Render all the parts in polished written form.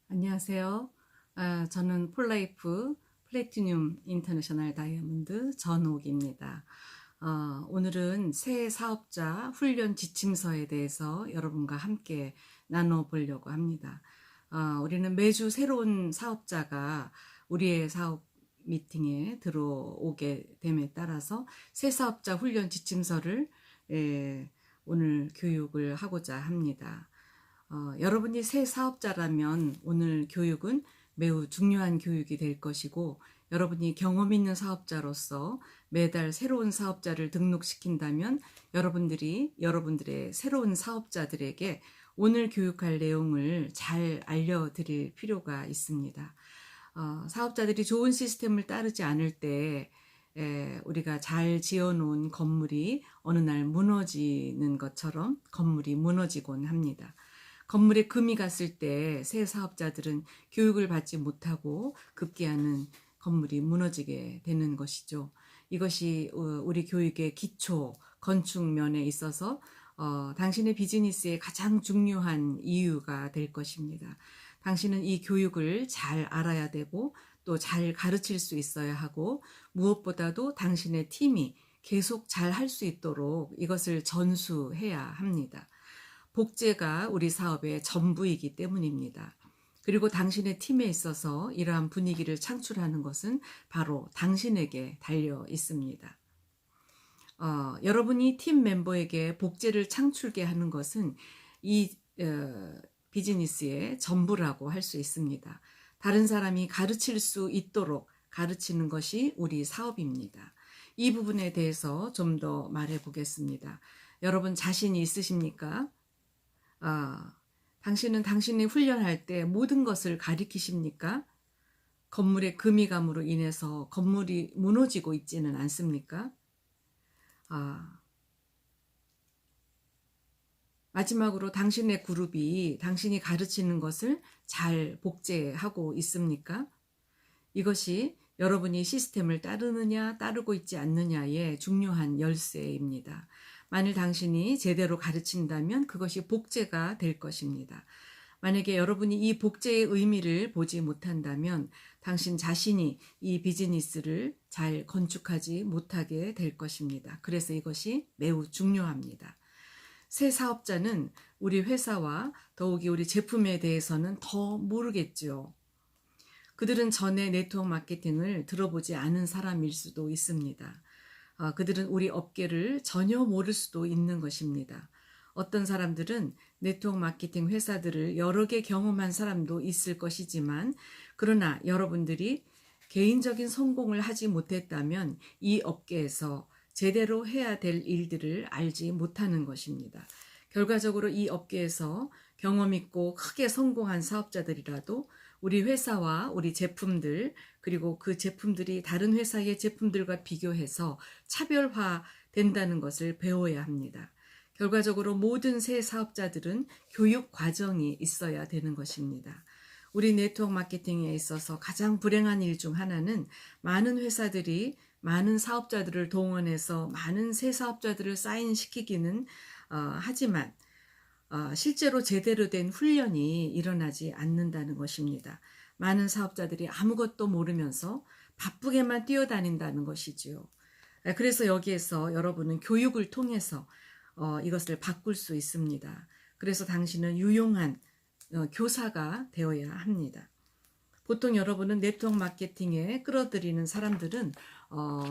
안녕하세요. 저는 폴라이프 플래티늄 인터내셔널 다이아몬드 전옥입니다. 오늘은 새 사업자 훈련 지침서에 대해서 여러분과 함께 나눠보려고 합니다. 우리는 매주 새로운 사업자가 우리의 사업 미팅에 들어오게 됨에 따라서 새 사업자 훈련 지침서를 오늘 교육을 하고자 합니다. 여러분이 새 사업자라면 오늘 교육은 매우 중요한 교육이 될 것이고, 여러분이 경험 있는 사업자로서 매달 새로운 사업자를 등록시킨다면 여러분들이 여러분들의 새로운 사업자들에게 오늘 교육할 내용을 잘 알려드릴 필요가 있습니다. 사업자들이 좋은 시스템을 따르지 않을 때 우리가 잘 지어놓은 건물이 어느 날 무너지는 것처럼 건물이 무너지곤 합니다. 건물에 금이 갔을 때 새 사업자들은 교육을 받지 못하고 급기야는 건물이 무너지게 되는 것이죠. 이것이 우리 교육의 기초 건축면에 있어서 당신의 비즈니스의 가장 중요한 이유가 될 것입니다. 당신은 이 교육을 잘 알아야 되고 또 잘 가르칠 수 있어야 하고, 무엇보다도 당신의 팀이 계속 잘 할 수 있도록 이것을 전수해야 합니다. 복제가 우리 사업의 전부이기 때문입니다. 그리고 당신의 팀에 있어서 이러한 분위기를 창출하는 것은 바로 당신에게 달려 있습니다. 여러분이 팀 멤버에게 복제를 창출게 하는 것은 이 비즈니스의 전부라고 할 수 있습니다. 다른 사람이 가르칠 수 있도록 가르치는 것이 우리 사업입니다. 이 부분에 대해서 좀 더 말해 보겠습니다. 여러분 자신이 있으십니까? 당신은 당신이 훈련할 때 모든 것을 가리키십니까? 건물의 금이감으로 인해서 건물이 무너지고 있지는 않습니까? 마지막으로 당신의 그룹이 당신이 가르치는 것을 잘 복제하고 있습니까? 이것이 여러분이 시스템을 따르느냐 따르고 있지 않느냐의 중요한 열쇠입니다. 만일 당신이 제대로 가르친다면 그것이 복제가 될 것입니다. 만약에 여러분이 이 복제의 의미를 보지 못한다면 당신 자신이 이 비즈니스를 잘 건축하지 못하게 될 것입니다. 그래서 이것이 매우 중요합니다. 새 사업자는 우리 회사와 더욱이 우리 제품에 대해서는 더 모르겠죠. 그들은 전에 네트워크 마케팅을 들어보지 않은 사람일 수도 있습니다. 그들은 우리 업계를 전혀 모를 수도 있는 것입니다. 어떤 사람들은 네트워크 마케팅 회사들을 여러 개 경험한 사람도 있을 것이지만, 그러나 여러분들이 개인적인 성공을 하지 못했다면 이 업계에서 제대로 해야 될 일들을 알지 못하는 것입니다. 결과적으로 이 업계에서 경험 있고 크게 성공한 사업자들이라도 우리 회사와 우리 제품들, 그리고 그 제품들이 다른 회사의 제품들과 비교해서 차별화 된다는 것을 배워야 합니다. 결과적으로 모든 새 사업자들은 교육 과정이 있어야 되는 것입니다. 우리 네트워크 마케팅에 있어서 가장 불행한 일 중 하나는 많은 회사들이 많은 사업자들을 동원해서 많은 새 사업자들을 사인시키기는 하지만 실제로 제대로 된 훈련이 일어나지 않는다는 것입니다. 많은 사업자들이 아무것도 모르면서 바쁘게만 뛰어다닌다는 것이지요. 그래서 여기에서 여러분은 교육을 통해서 이것을 바꿀 수 있습니다. 그래서 당신은 유용한 교사가 되어야 합니다. 보통 여러분은 네트워크 마케팅에 끌어들이는 사람들은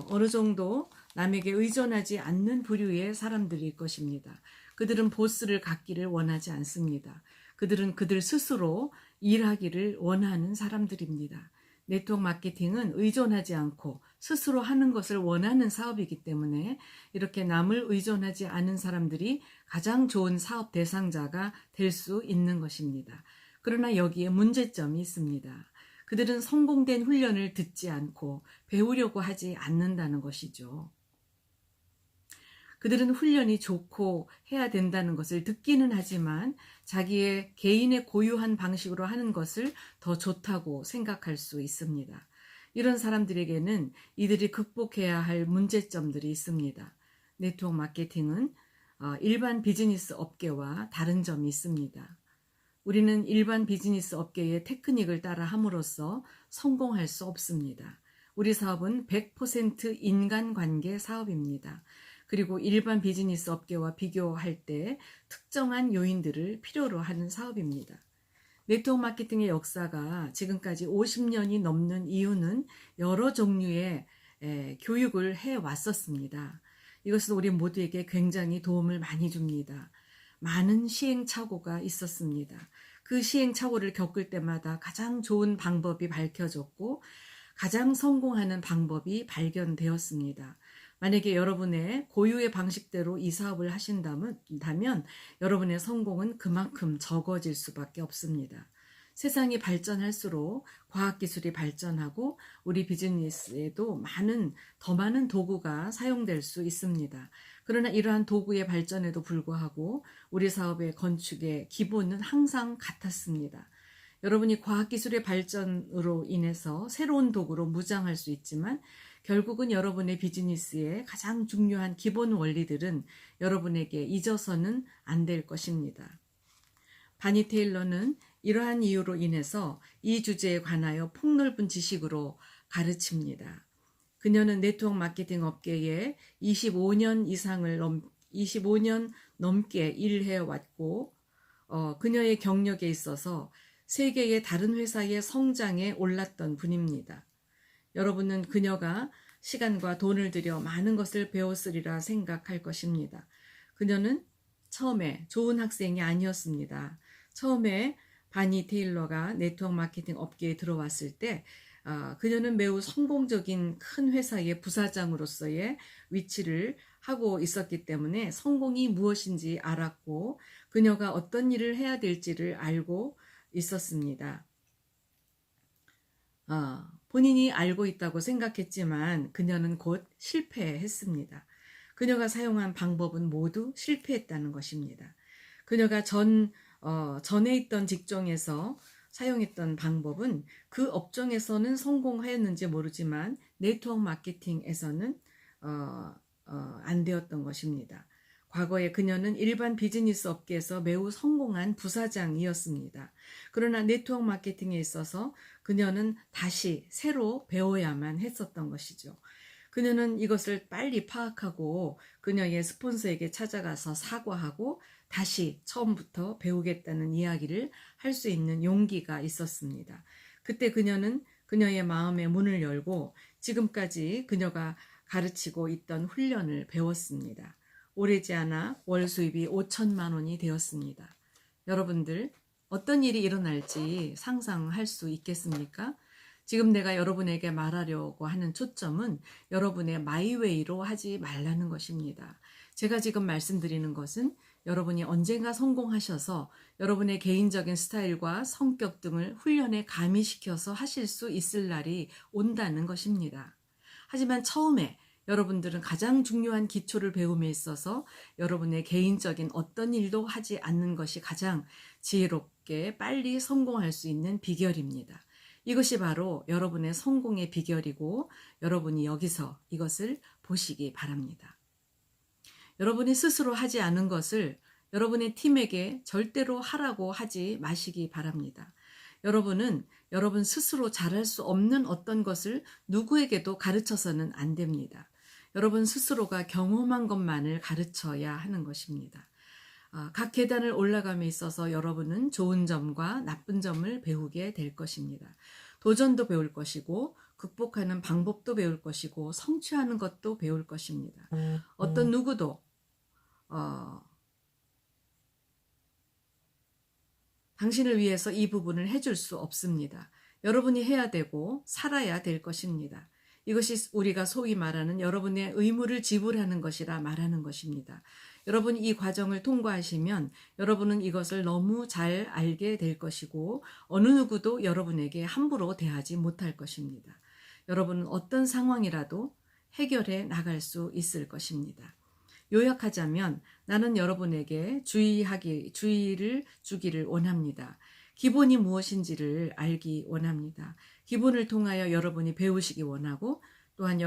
어느 정도 남에게 의존하지 않는 부류의 사람들일 것입니다. 그들은 보스를 갖기를 원하지 않습니다. 그들은 그들 스스로 일하기를 원하는 사람들입니다. 네트워크 마케팅은 의존하지 않고 스스로 하는 것을 원하는 사업이기 때문에 이렇게 남을 의존하지 않은 사람들이 가장 좋은 사업 대상자가 될 수 있는 것입니다. 그러나 여기에 문제점이 있습니다. 그들은 성공된 훈련을 듣지 않고 배우려고 하지 않는다는 것이죠. 그들은 훈련이 좋고 해야 된다는 것을 듣기는 하지만 자기의 개인의 고유한 방식으로 하는 것을 더 좋다고 생각할 수 있습니다. 이런 사람들에게는 이들이 극복해야 할 문제점들이 있습니다. 네트워크 마케팅은 일반 비즈니스 업계와 다른 점이 있습니다. 우리는 일반 비즈니스 업계의 테크닉을 따라 함으로써 성공할 수 없습니다. 우리 사업은 100% 인간관계 사업입니다. 그리고 일반 비즈니스 업계와 비교할 때 특정한 요인들을 필요로 하는 사업입니다. 네트워크 마케팅의 역사가 지금까지 50년이 넘는 이유는 여러 종류의 교육을 해왔었습니다. 이것은 우리 모두에게 굉장히 도움을 많이 줍니다. 많은 시행착오가 있었습니다. 그 시행착오를 겪을 때마다 가장 좋은 방법이 밝혀졌고 가장 성공하는 방법이 발견되었습니다. 만약에 여러분의 고유의 방식대로 이 사업을 하신다면 여러분의 성공은 그만큼 적어질 수밖에 없습니다. 세상이 발전할수록 과학기술이 발전하고 우리 비즈니스에도 더 많은 도구가 사용될 수 있습니다. 그러나 이러한 도구의 발전에도 불구하고 우리 사업의 건축의 기본은 항상 같았습니다. 여러분이 과학기술의 발전으로 인해서 새로운 도구로 무장할 수 있지만 결국은 여러분의 비즈니스의 가장 중요한 기본 원리들은 여러분에게 잊어서는 안 될 것입니다. 바니 테일러는 이러한 이유로 인해서 이 주제에 관하여 폭넓은 지식으로 가르칩니다. 그녀는 네트워크 마케팅 업계에 25년 넘게 일해왔고 그녀의 경력에 있어서 세계의 다른 회사의 성장에 올랐던 분입니다. 여러분은 그녀가 시간과 돈을 들여 많은 것을 배웠으리라 생각할 것입니다. 그녀는 처음에 좋은 학생이 아니었습니다. 처음에 바니 테일러가 네트워크 마케팅 업계에 들어왔을 때 그녀는 매우 성공적인 큰 회사의 부사장으로서의 위치를 하고 있었기 때문에 성공이 무엇인지 알았고 그녀가 어떤 일을 해야 될지를 알고 있었습니다. 본인이 알고 있다고 생각했지만 그녀는 곧 실패했습니다. 그녀가 사용한 방법은 모두 실패했다는 것입니다. 그녀가 전에 있던 직종에서 사용했던 방법은 그 업종에서는 성공하였는지 모르지만 네트워크 마케팅에서는 안 되었던 것입니다. 과거에 그녀는 일반 비즈니스 업계에서 매우 성공한 부사장이었습니다. 그러나 네트워크 마케팅에 있어서 그녀는 다시 새로 배워야만 했었던 것이죠. 그녀는 이것을 빨리 파악하고 그녀의 스폰서에게 찾아가서 사과하고 다시 처음부터 배우겠다는 이야기를 할 수 있는 용기가 있었습니다. 그때 그녀는 그녀의 마음의 문을 열고 지금까지 그녀가 가르치고 있던 훈련을 배웠습니다. 오래지 않아 월 수입이 5천만 원이 되었습니다. 여러분들 어떤 일이 일어날지 상상할 수 있겠습니까? 지금 내가 여러분에게 말하려고 하는 초점은 여러분의 마이웨이로 하지 말라는 것입니다. 제가 지금 말씀드리는 것은 여러분이 언젠가 성공하셔서 여러분의 개인적인 스타일과 성격 등을 훈련에 가미시켜서 하실 수 있을 날이 온다는 것입니다. 하지만 처음에 여러분들은 가장 중요한 기초를 배움에 있어서 여러분의 개인적인 어떤 일도 하지 않는 것이 가장 지혜롭게 빨리 성공할 수 있는 비결입니다. 이것이 바로 여러분의 성공의 비결이고 여러분이 여기서 이것을 보시기 바랍니다. 여러분이 스스로 하지 않은 것을 여러분의 팀에게 절대로 하라고 하지 마시기 바랍니다. 여러분은 여러분 스스로 잘할 수 없는 어떤 것을 누구에게도 가르쳐서는 안 됩니다. 여러분 스스로가 경험한 것만을 가르쳐야 하는 것입니다. 각 계단을 올라감에 있어서 여러분은 좋은 점과 나쁜 점을 배우게 될 것입니다. 도전도 배울 것이고 극복하는 방법도 배울 것이고 성취하는 것도 배울 것입니다. 어떤 누구도 당신을 위해서 이 부분을 해줄 수 없습니다. 여러분이 해야 되고 살아야 될 것입니다. 이것이 우리가 소위 말하는 여러분의 의무를 지불하는 것이라 말하는 것입니다. 여러분이 이 과정을 통과하시면 여러분은 이것을 너무 잘 알게 될 것이고 어느 누구도 여러분에게 함부로 대하지 못할 것입니다. 여러분은 어떤 상황이라도 해결해 나갈 수 있을 것입니다. 요약하자면 나는 여러분에게 주의를 주기를 원합니다. 기본이 무엇인지를 알기 원합니다. 기본을 통하여 여러분이 배우시기 원하고 또한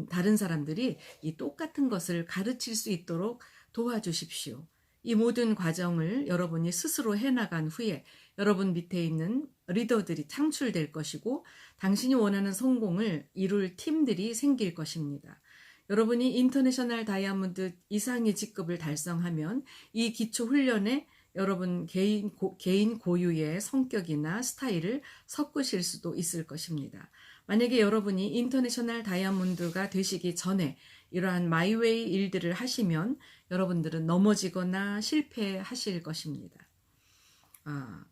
다른 사람들이 이 똑같은 것을 가르칠 수 있도록 도와주십시오. 이 모든 과정을 여러분이 스스로 해나간 후에 여러분 밑에 있는 리더들이 창출될 것이고 당신이 원하는 성공을 이룰 팀들이 생길 것입니다. 여러분이 인터내셔널 다이아몬드 이상의 직급을 달성하면 이 기초 훈련에 여러분 개인 고유의 성격이나 스타일을 섞으실 수도 있을 것입니다. 만약에 여러분이 인터내셔널 다이아몬드가 되시기 전에 이러한 마이웨이 일들을 하시면 여러분들은 넘어지거나 실패하실 것입니다.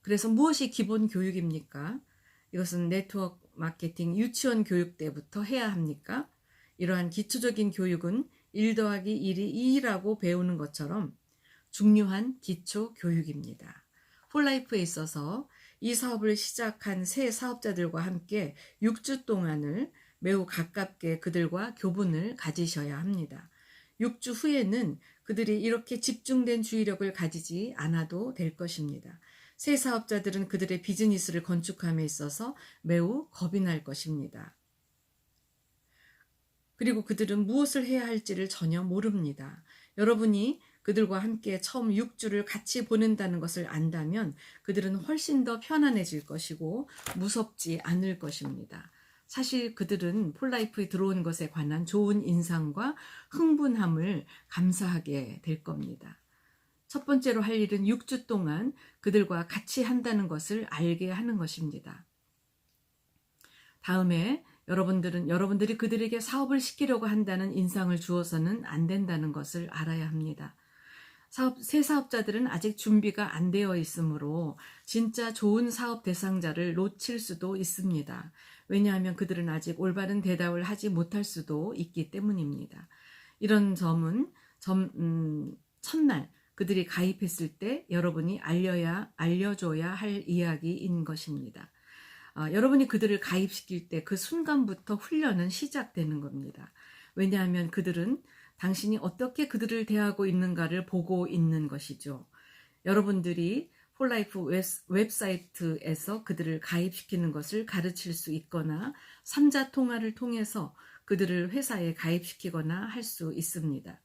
그래서 무엇이 기본 교육입니까? 이것은 네트워크 마케팅 유치원 교육 때부터 해야 합니까? 이러한 기초적인 교육은 1 더하기 1이 2라고 배우는 것처럼 중요한 기초 교육입니다. 폴라이프에 있어서 이 사업을 시작한 새 사업자들과 함께 6주 동안을 매우 가깝게 그들과 교분을 가지셔야 합니다. 6주 후에는 그들이 이렇게 집중된 주의력을 가지지 않아도 될 것입니다. 새 사업자들은 그들의 비즈니스를 건축함에 있어서 매우 겁이 날 것입니다. 그리고 그들은 무엇을 해야 할지를 전혀 모릅니다. 여러분이 그들과 함께 처음 6주를 같이 보낸다는 것을 안다면 그들은 훨씬 더 편안해질 것이고 무섭지 않을 것입니다. 사실 그들은 폴라이프에 들어온 것에 관한 좋은 인상과 흥분함을 감사하게 될 겁니다. 첫 번째로 할 일은 6주 동안 그들과 같이 한다는 것을 알게 하는 것입니다. 다음에 여러분들이 그들에게 사업을 시키려고 한다는 인상을 주어서는 안 된다는 것을 알아야 합니다. 새 사업자들은 아직 준비가 안 되어 있으므로 진짜 좋은 사업 대상자를 놓칠 수도 있습니다. 왜냐하면 그들은 아직 올바른 대답을 하지 못할 수도 있기 때문입니다. 이런 점은 첫날 그들이 가입했을 때 여러분이 알려줘야 할 이야기인 것입니다. 여러분이 그들을 가입시킬 때 그 순간부터 훈련은 시작되는 겁니다. 왜냐하면 그들은 당신이 어떻게 그들을 대하고 있는가를 보고 있는 것이죠. 여러분들이 폴라이프 웹사이트에서 그들을 가입시키는 것을 가르칠 수 있거나 3자 통화를 통해서 그들을 회사에 가입시키거나 할 수 있습니다.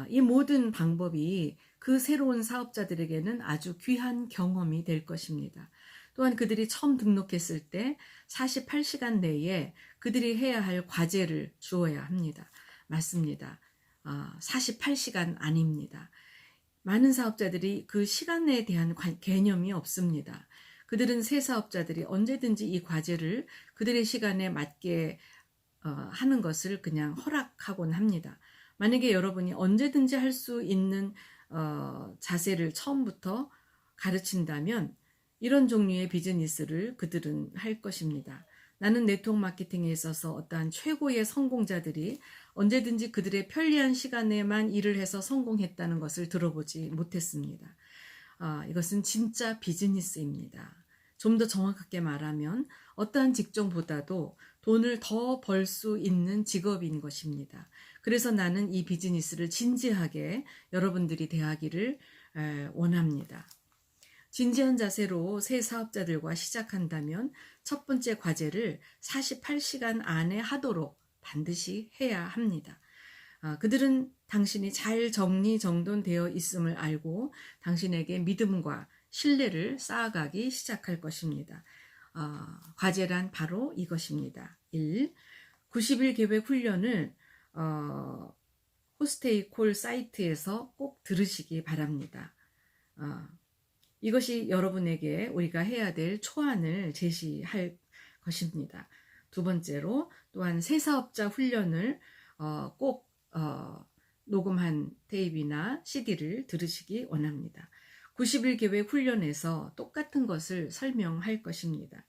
이 모든 방법이 그 새로운 사업자들에게는 아주 귀한 경험이 될 것입니다. 또한 그들이 처음 등록했을 때 48시간 내에 그들이 해야 할 과제를 주어야 합니다. 맞습니다. 48시간 아닙니다. 많은 사업자들이 그 시간에 대한 개념이 없습니다. 그들은 새 사업자들이 언제든지 이 과제를 그들의 시간에 맞게 하는 것을 그냥 허락하곤 합니다. 만약에 여러분이 언제든지 할 수 있는 자세를 처음부터 가르친다면 이런 종류의 비즈니스를 그들은 할 것입니다. 나는 네트워크 마케팅에 있어서 어떠한 최고의 성공자들이 언제든지 그들의 편리한 시간에만 일을 해서 성공했다는 것을 들어보지 못했습니다. 이것은 진짜 비즈니스입니다. 좀 더 정확하게 말하면 어떠한 직종보다도 돈을 더 벌 수 있는 직업인 것입니다. 그래서 나는 이 비즈니스를 진지하게 여러분들이 대하기를 원합니다. 진지한 자세로 새 사업자들과 시작한다면 첫 번째 과제를 48시간 안에 하도록 반드시 해야 합니다. 그들은 당신이 잘 정리정돈되어 있음을 알고 당신에게 믿음과 신뢰를 쌓아가기 시작할 것입니다. 과제란 바로 이것입니다. 1. 90일 계획 훈련을 호스테이콜 사이트에서 꼭 들으시기 바랍니다. 이것이 여러분에게 우리가 해야 될 초안을 제시할 것입니다. 두 번째로 또한 새 사업자 훈련을 꼭 녹음한 테이프나 CD를 들으시기 원합니다. 90일 계획 훈련에서 똑같은 것을 설명할 것입니다.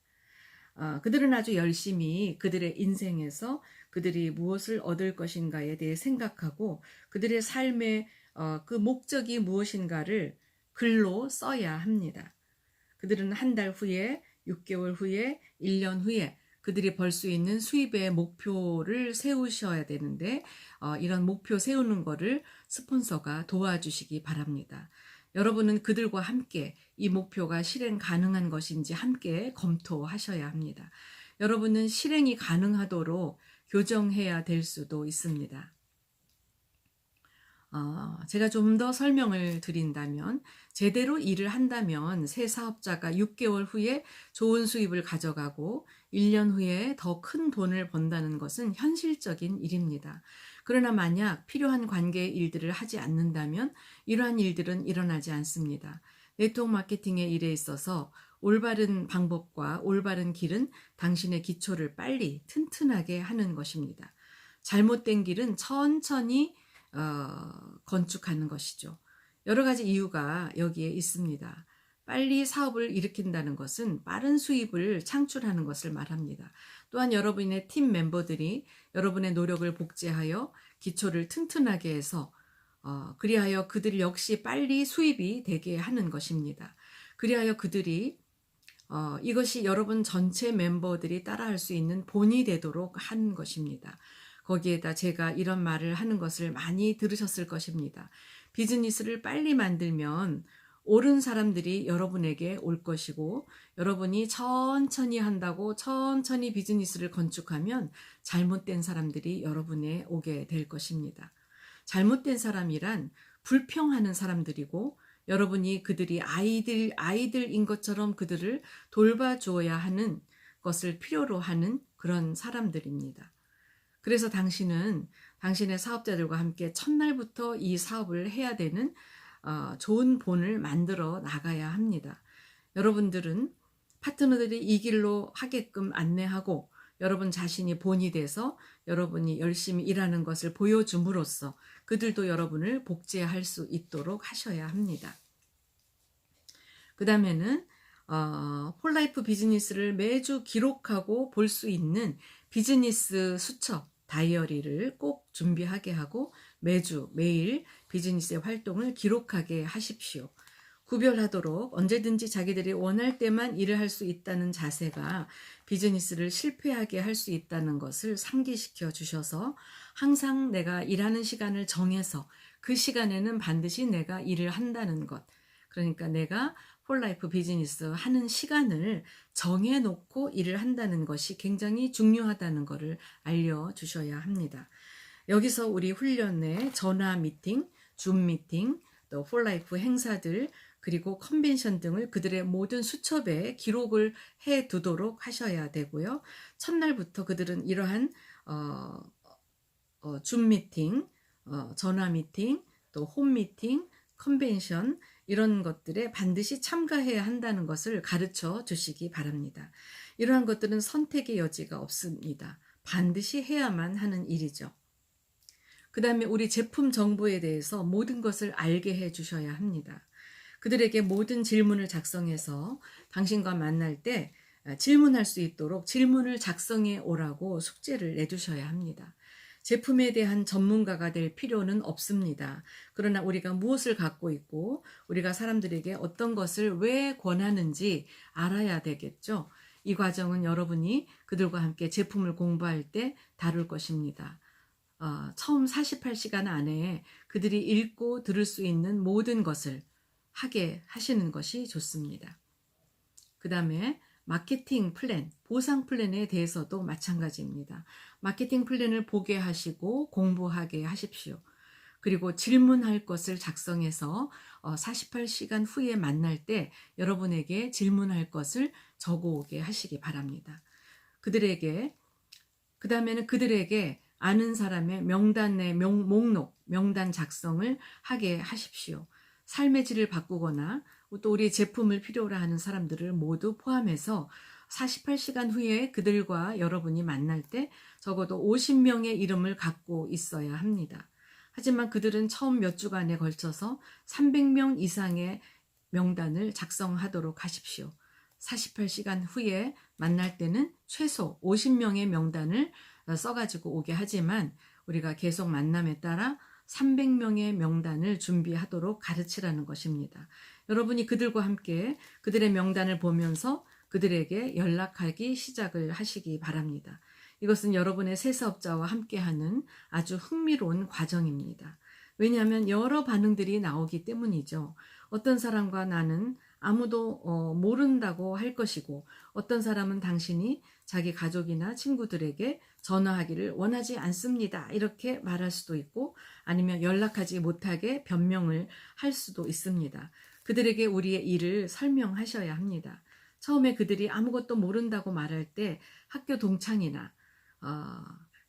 그들은 아주 열심히 그들의 인생에서 그들이 무엇을 얻을 것인가에 대해 생각하고 그들의 삶의 그 목적이 무엇인가를 글로 써야 합니다. 그들은 한 달 후에, 6개월 후에, 1년 후에 그들이 벌 수 있는 수입의 목표를 세우셔야 되는데 이런 목표 세우는 거를 스폰서가 도와주시기 바랍니다. 여러분은 그들과 함께 이 목표가 실행 가능한 것인지 함께 검토하셔야 합니다. 여러분은 실행이 가능하도록 교정해야 될 수도 있습니다. 제가 좀 더 설명을 드린다면 제대로 일을 한다면 새 사업자가 6개월 후에 좋은 수입을 가져가고 1년 후에 더 큰 돈을 번다는 것은 현실적인 일입니다. 그러나 만약 필요한 관계의 일들을 하지 않는다면 이러한 일들은 일어나지 않습니다. 네트워크 마케팅의 일에 있어서 올바른 방법과 올바른 길은 당신의 기초를 빨리 튼튼하게 하는 것입니다. 잘못된 길은 천천히 건축하는 것이죠. 여러 가지 이유가 여기에 있습니다. 빨리 사업을 일으킨다는 것은 빠른 수입을 창출하는 것을 말합니다. 또한 여러분의 팀 멤버들이 여러분의 노력을 복제하여 기초를 튼튼하게 해서 그리하여 그들 역시 빨리 수입이 되게 하는 것입니다. 그리하여 그들이 이것이 여러분 전체 멤버들이 따라할 수 있는 본이 되도록 하는 것입니다. 거기에다 제가 이런 말을 하는 것을 많이 들으셨을 것입니다. 비즈니스를 빨리 만들면 옳은 사람들이 여러분에게 올 것이고 여러분이 천천히 한다고 천천히 비즈니스를 건축하면 잘못된 사람들이 여러분에 오게 될 것입니다. 잘못된 사람이란 불평하는 사람들이고 여러분이 그들이 아이들인 것처럼 그들을 돌봐주어야 하는 것을 필요로 하는 그런 사람들입니다. 그래서 당신은 당신의 사업자들과 함께 첫날부터 이 사업을 해야 되는 좋은 본을 만들어 나가야 합니다. 여러분들은 파트너들이 이 길로 하게끔 안내하고 여러분 자신이 본이 돼서 여러분이 열심히 일하는 것을 보여줌으로써 그들도 여러분을 복제할 수 있도록 하셔야 합니다. 그 다음에는 폴라이프 비즈니스를 매주 기록하고 볼 수 있는 비즈니스 수첩, 다이어리를 꼭 준비하게 하고 매일 비즈니스의 활동을 기록하게 하십시오. 구별하도록 언제든지 자기들이 원할 때만 일을 할 수 있다는 자세가 비즈니스를 실패하게 할 수 있다는 것을 상기시켜 주셔서 항상 내가 일하는 시간을 정해서 그 시간에는 반드시 내가 일을 한다는 것. 그러니까 내가 폴라이프 비즈니스 하는 시간을 정해놓고 일을 한다는 것이 굉장히 중요하다는 것을 알려주셔야 합니다. 여기서 우리 훈련에 전화 미팅, 줌 미팅, 또 폴라이프 행사들, 그리고 컨벤션 등을 그들의 모든 수첩에 기록을 해 두도록 하셔야 되고요. 첫날부터 그들은 이러한 줌 미팅, 전화 미팅, 또 홈 미팅, 컨벤션 이런 것들에 반드시 참가해야 한다는 것을 가르쳐 주시기 바랍니다. 이러한 것들은 선택의 여지가 없습니다. 반드시 해야만 하는 일이죠. 그 다음에 우리 제품 정보에 대해서 모든 것을 알게 해 주셔야 합니다. 그들에게 모든 질문을 작성해서 당신과 만날 때 질문할 수 있도록 질문을 작성해 오라고 숙제를 내주셔야 합니다. 제품에 대한 전문가가 될 필요는 없습니다. 그러나 우리가 무엇을 갖고 있고 우리가 사람들에게 어떤 것을 왜 권하는지 알아야 되겠죠. 이 과정은 여러분이 그들과 함께 제품을 공부할 때 다룰 것입니다. 처음 48시간 안에 그들이 읽고 들을 수 있는 모든 것을 하게 하시는 것이 좋습니다. 그 다음에 마케팅 플랜, 보상 플랜에 대해서도 마찬가지입니다. 마케팅 플랜을 보게 하시고 공부하게 하십시오. 그리고 질문할 것을 작성해서 48시간 후에 만날 때 여러분에게 질문할 것을 적어오게 하시기 바랍니다. 그 다음에는 그들에게 아는 사람의 명단 내 목록, 명단 작성을 하게 하십시오. 삶의 질을 바꾸거나 또 우리 제품을 필요로 하는 사람들을 모두 포함해서 48시간 후에 그들과 여러분이 만날 때 적어도 50명의 이름을 갖고 있어야 합니다. 하지만 그들은 처음 몇 주간에 걸쳐서 300명 이상의 명단을 작성하도록 하십시오. 48시간 후에 만날 때는 최소 50명의 명단을 써가지고 오게 하지만 우리가 계속 만남에 따라 300명의 명단을 준비하도록 가르치라는 것입니다. 여러분이 그들과 함께 그들의 명단을 보면서 그들에게 연락하기 시작을 하시기 바랍니다. 이것은 여러분의 새 사업자와 함께하는 아주 흥미로운 과정입니다. 왜냐하면 여러 반응들이 나오기 때문이죠. 어떤 사람과 나는 아무도 모른다고 할 것이고, 어떤 사람은 당신이 자기 가족이나 친구들에게 전화하기를 원하지 않습니다, 이렇게 말할 수도 있고, 아니면 연락하지 못하게 변명을 할 수도 있습니다. 그들에게 우리의 일을 설명하셔야 합니다. 처음에 그들이 아무것도 모른다고 말할 때 학교 동창이나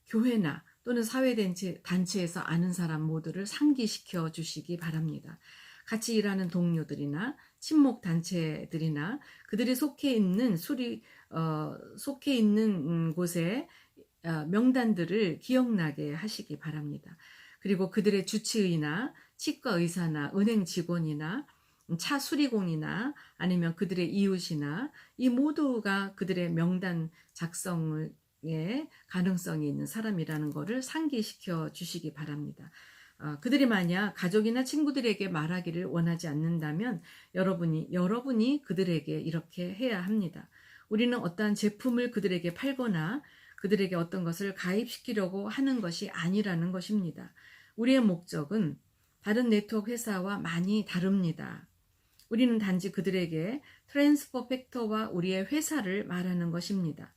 교회나 또는 사회단체에서 아는 사람 모두를 상기시켜 주시기 바랍니다. 같이 일하는 동료들이나 친목단체들이나 그들이 속해 있는 곳에 명단들을 기억나게 하시기 바랍니다. 그리고 그들의 주치의나 치과 의사나 은행 직원이나 차 수리공이나 아니면 그들의 이웃이나 이 모두가 그들의 명단 작성에 가능성이 있는 사람이라는 것을 상기시켜 주시기 바랍니다. 그들이 만약 가족이나 친구들에게 말하기를 원하지 않는다면 여러분이 그들에게 이렇게 해야 합니다. 우리는 어떠한 제품을 그들에게 팔거나 그들에게 어떤 것을 가입시키려고 하는 것이 아니라는 것입니다. 우리의 목적은 다른 네트워크 회사와 많이 다릅니다. 우리는 단지 그들에게 트랜스퍼 팩터와 우리의 회사를 말하는 것입니다.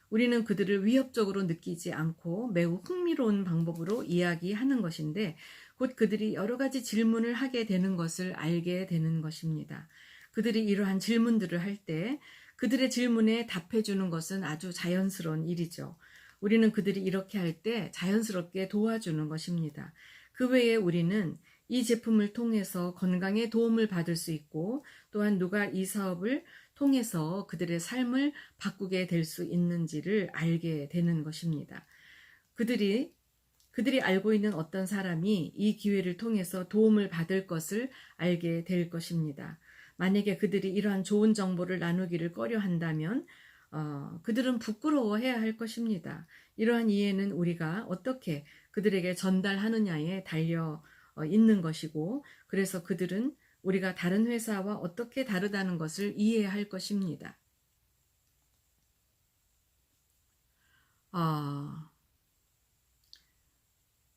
우리는 그들을 위협적으로 느끼지 않고 매우 흥미로운 방법으로 이야기하는 것인데, 곧 그들이 여러 가지 질문을 하게 되는 것을 알게 되는 것입니다. 그들이 이러한 질문들을 할 때 그들의 질문에 답해주는 것은 아주 자연스러운 일이죠. 우리는 그들이 이렇게 할 때 자연스럽게 도와주는 것입니다. 그 외에 우리는 이 제품을 통해서 건강에 도움을 받을 수 있고, 또한 누가 이 사업을 통해서 그들의 삶을 바꾸게 될 수 있는지를 알게 되는 것입니다. 그들이 알고 있는 어떤 사람이 이 기회를 통해서 도움을 받을 것을 알게 될 것입니다. 만약에 그들이 이러한 좋은 정보를 나누기를 꺼려 한다면 그들은 부끄러워해야 할 것입니다. 이러한 이해는 우리가 어떻게 그들에게 전달하느냐에 달려 있는 것이고, 그래서 그들은 우리가 다른 회사와 어떻게 다르다는 것을 이해할 것입니다.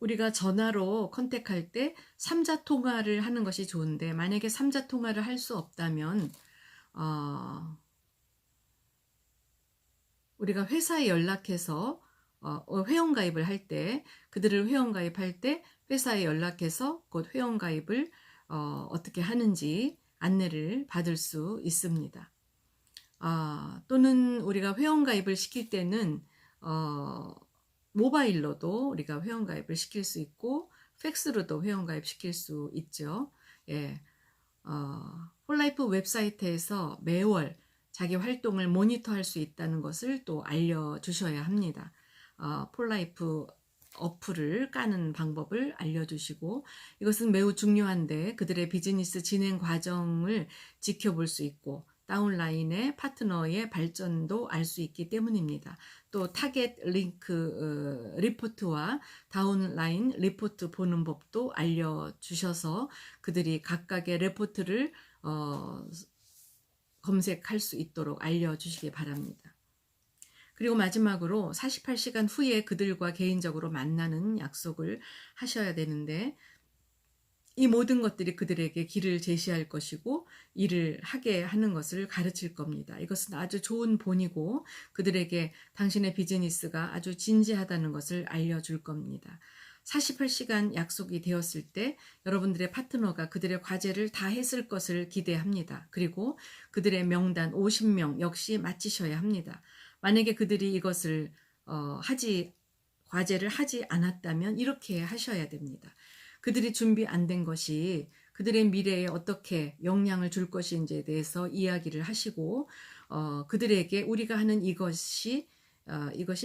우리가 전화로 컨택할 때 3자 통화를 하는 것이 좋은데, 만약에 3자 통화를 할 수 없다면 우리가 회사에 연락해서 회원가입을 할 때, 그들을 회원가입할 때 회사에 연락해서 곧 회원가입을 어떻게 하는지 안내를 받을 수 있습니다. 또는 우리가 회원가입을 시킬 때는 모바일로도 우리가 회원가입을 시킬 수 있고, 팩스로도 회원가입 시킬 수 있죠. 예. 홀라이프 웹사이트에서 매월 자기 활동을 모니터할 수 있다는 것을 또 알려주셔야 합니다. 폴라이프 어플을 까는 방법을 알려주시고, 이것은 매우 중요한데 그들의 비즈니스 진행 과정을 지켜볼 수 있고, 다운라인의 파트너의 발전도 알 수 있기 때문입니다. 또 타겟 링크 리포트와 다운라인 리포트 보는 법도 알려주셔서 그들이 각각의 리포트를 검색할 수 있도록 알려주시기 바랍니다. 그리고 마지막으로 48시간 후에 그들과 개인적으로 만나는 약속을 하셔야 되는데, 이 모든 것들이 그들에게 길을 제시할 것이고 일을 하게 하는 것을 가르칠 겁니다. 이것은 아주 좋은 본이고 그들에게 당신의 비즈니스가 아주 진지하다는 것을 알려줄 겁니다. 48시간 약속이 되었을 때 여러분들의 파트너가 그들의 과제를 다 했을 것을 기대합니다. 그리고 그들의 명단 50명 역시 마치셔야 합니다. 만약에 그들이 이것을 과제를 하지 않았다면 이렇게 하셔야 됩니다. 그들이 준비 안 된 것이 그들의 미래에 어떻게 영향을 줄 것인지에 대해서 이야기를 하시고, 그들에게 우리가 하는 이것이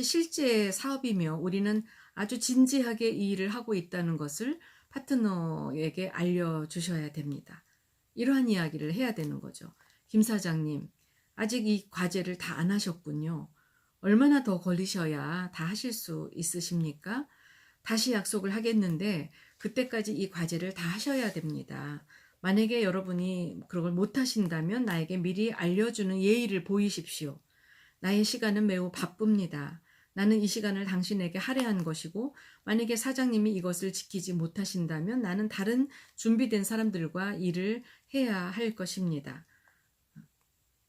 실제 사업이며 우리는 아주 진지하게 이 일을 하고 있다는 것을 파트너에게 알려주셔야 됩니다. 이러한 이야기를 해야 되는 거죠. 김 사장님, 아직 이 과제를 다 안 하셨군요. 얼마나 더 걸리셔야 다 하실 수 있으십니까? 다시 약속을 하겠는데 그때까지 이 과제를 다 하셔야 됩니다. 만약에 여러분이 그걸 못 하신다면 나에게 미리 알려주는 예의를 보이십시오. 나의 시간은 매우 바쁩니다. 나는 이 시간을 당신에게 할애한 것이고, 만약에 사장님이 이것을 지키지 못하신다면 나는 다른 준비된 사람들과 일을 해야 할 것입니다.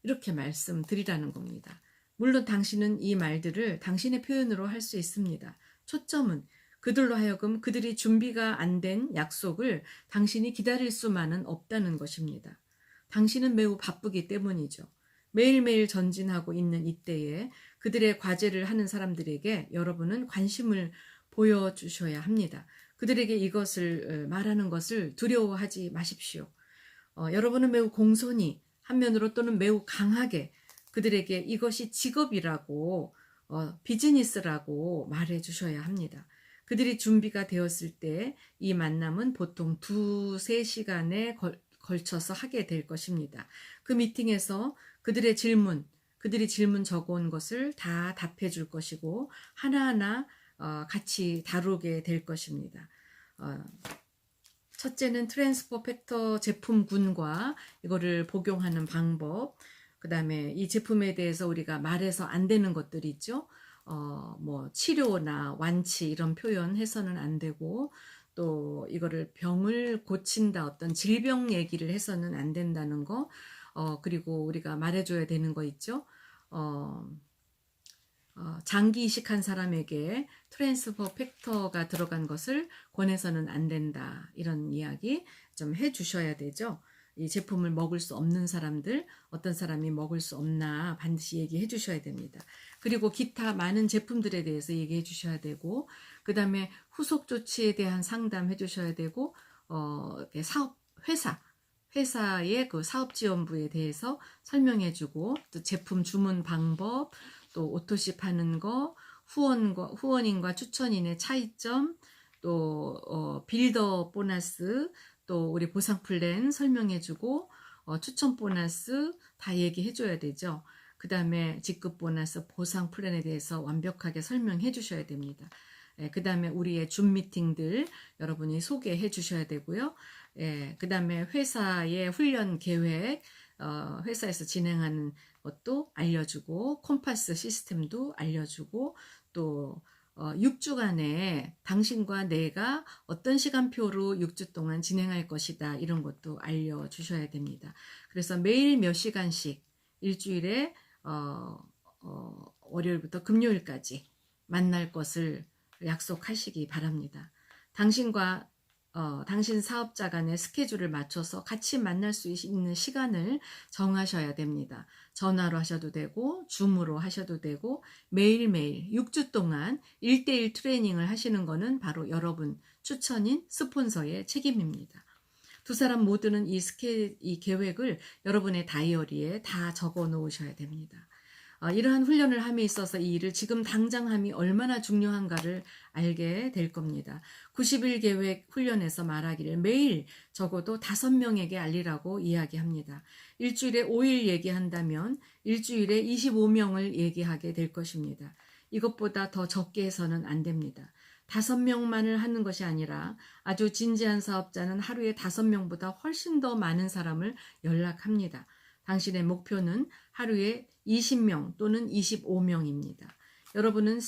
이렇게 말씀드리라는 겁니다. 물론 당신은 이 말들을 당신의 표현으로 할 수 있습니다. 초점은 그들로 하여금 그들이 준비가 안 된 약속을 당신이 기다릴 수만은 없다는 것입니다. 당신은 매우 바쁘기 때문이죠. 매일매일 전진하고 있는 이때에 그들의 과제를 하는 사람들에게 여러분은 관심을 보여주셔야 합니다. 그들에게 이것을 말하는 것을 두려워하지 마십시오. 여러분은 매우 공손히 한면으로 또는 매우 강하게 그들에게 이것이 직업이라고 비즈니스라고 말해 주셔야 합니다. 그들이 준비가 되었을 때 이 만남은 보통 2-3시간에 걸쳐서 하게 될 것입니다. 그 미팅에서 그들이 질문 적어온 것을 다 답해 줄 것이고 하나하나 같이 다루게 될 것입니다. 첫째는 트랜스퍼 팩터 제품군과 이거를 복용하는 방법, 그 다음에 이 제품에 대해서 우리가 말해서 안 되는 것들이 있죠. 뭐 치료나 완치 이런 표현 해서는 안 되고, 또 이거를 병을 고친다, 어떤 질병 얘기를 해서는 안 된다는 거, 그리고 우리가 말해줘야 되는 거 있죠. 장기 이식한 사람에게 트랜스퍼 팩터가 들어간 것을 권해서는 안 된다, 이런 이야기 좀 해주셔야 되죠. 이 제품을 먹을 수 없는 사람들, 어떤 사람이 먹을 수 없나 반드시 얘기해 주셔야 됩니다. 그리고 기타 많은 제품들에 대해서 얘기해 주셔야 되고, 그 다음에 후속 조치에 대한 상담해 주셔야 되고, 회사의 그 사업지원부에 대해서 설명해 주고, 또 제품 주문 방법, 또 오토십 하는 거, 후원인과 추천인의 차이점, 또 빌더 보너스, 또 우리 보상 플랜 설명해 주고, 추천 보너스 다 얘기해 줘야 되죠. 그 다음에 직급 보너스, 보상 플랜에 대해서 완벽하게 설명해 주셔야 됩니다. 그 다음에 우리의 줌 미팅들 여러분이 소개해 주셔야 되고요. 그 다음에 회사의 훈련 계획, 회사에서 진행하는 것도 알려주고, 콤파스 시스템도 알려주고, 또 6주간에 당신과 내가 어떤 시간표로 6주 동안 진행할 것이다, 이런 것도 알려주셔야 됩니다. 그래서 매일 몇 시간씩 일주일에 월요일부터 금요일까지 만날 것을 약속하시기 바랍니다. 당신 사업자 간의 스케줄을 맞춰서 같이 만날 수 있는 시간을 정하셔야 됩니다. 전화로 하셔도 되고, 줌으로 하셔도 되고, 매일매일 6주 동안 1대1 트레이닝을 하시는 것은 바로 여러분 추천인 스폰서의 책임입니다. 두 사람 모두는 이 계획을 여러분의 다이어리에 다 적어 놓으셔야 됩니다. 이러한 훈련을 함에 있어서 이 일을 지금 당장 함이 얼마나 중요한가를 알게 될 겁니다. 90일 계획 훈련에서 말하기를 매일 적어도 5명에게 알리라고 이야기합니다. 일주일에 5일 얘기한다면 일주일에 25명을 얘기하게 될 것입니다. 이것보다 더 적게 해서는 안 됩니다. 5명만을 하는 것이 아니라 아주 진지한 사업자는 하루에 5명보다 훨씬 더 많은 사람을 연락합니다. 당신의 목표는 하루에 20명 또는 25명입니다. 여러분은